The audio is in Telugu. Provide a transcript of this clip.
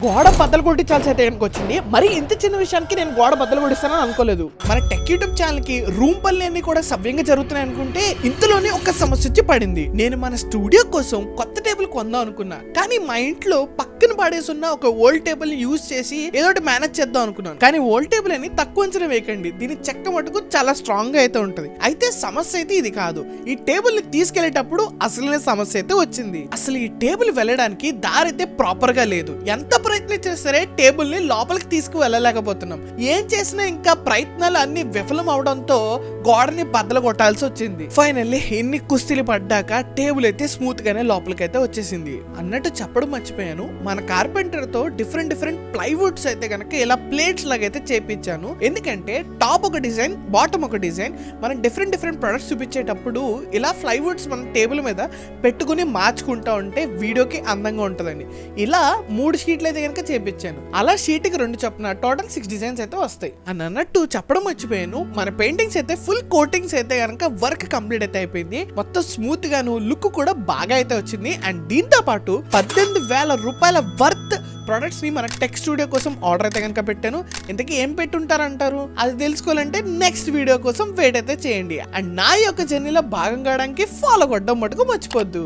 గోడ బద్దలు కొట్టించాల్సి అయితే వచ్చింది. మరి ఇంత చిన్న విషయానికి నేను గోడ బద్దలు కొట్టిస్తానని అనుకోలేదు. మన టెక్ యూట్యూబ్ ఛానల్ కి రూమ్ పనులన్నీ కూడా సవ్యంగా జరుగుతున్నాయి అనుకుంటే ఇంతలోనే ఒక సమస్య వచ్చి పడింది. నేను మన స్టూడియో కోసం కొత్త టేబుల్ కొందాం అనుకున్నా, కానీ మా ఇంట్లో పక్కన పాడేసున్న ఒక ఓల్డ్ టేబుల్ ని యూజ్ చేసి ఏదో ఒకటి మేనేజ్ చేద్దాం అనుకున్నాను. కానీ ఓల్డ్ టేబుల్ అని తక్కువ అంచనా వేయకండి, దీని చెక్క మటుకు చాలా స్ట్రాంగ్ గా అయితే ఉంటది. అయితే సమస్య అయితే ఇది కాదు. ఈ టేబుల్ ని తీసుకెళ్లేటప్పుడు అసలైన సమస్య అయితే వచ్చింది. అసలు ఈ టేబుల్ వెళ్ళడానికి దారి అయితే ప్రాపర్ గా లేదు. ఎంత ప్రయత్నించినా సరే టేబుల్ ని లోపలికి తీసుకు వెళ్ళలేకపోతున్నాం. ఏం చేసినా ఇంకా ప్రయత్నాలు అన్ని విఫలం అవడంతో గోడని బద్దలు కొట్టాల్సి వచ్చింది. ఫైనల్లీ ఎన్ని కుస్తీలు పడ్డాక టేబుల్ అయితే స్మూత్ గానే లోపలికి అయితే వచ్చేసింది. అన్నట్టు చెప్పడం మర్చిపోయాను, మన కార్పెంటర్ తో డిఫరెంట్ ప్లైవుడ్స్ అయితే కనుక ఇలా ప్లేట్స్ లాగైతే చేపించాను. ఎందుకంటే టాప్ ఒక డిజైన్, బాటమ్ ఒక డిజైన్, మనం డిఫరెంట్ ప్రొడక్ట్స్ చూపించేటప్పుడు ఇలా ప్లైవుడ్స్ మన టేబుల్ మీద పెట్టుకుని మార్చుకుంటా ఉంటే వీడియోకి అందంగా ఉంటదండి. ఇలా 3 షీట్లు అయితే కనుక చేపించాను. అలా షీట్ కి 2 చొప్పున టోటల్ 6 డిజైన్స్ అయితే వస్తాయి. అని అన్నట్టు చెప్పడం మర్చిపోయాను, మన పెయింటింగ్స్ అయితే ఫుల్ కోటింగ్స్ అయితే కనుక వర్క్ కంప్లీట్ అయితే అయిపోయింది. మొత్తం స్మూత్ గాను లుక్ కూడా బాగా అయితే వచ్చింది. అండ్ దీంతో పాటు 18,000 రూపాయల వర్త్ ప్రొడక్ట్స్ ని మన టెక్ స్టూడియో కోసం ఆర్డర్ అయితే కనుక పెట్టాను. ఇంతకీ ఏం పెట్టుంటారంటారు? అది తెలుసుకోవాలంటే నెక్స్ట్ వీడియో కోసం వెయిట్ అయితే చేయండి. అండ్ నా యొక్క జర్నీలో భాగం కావడానికి ఫాలో కొట్టడం మటుకు మర్చిపోద్దు.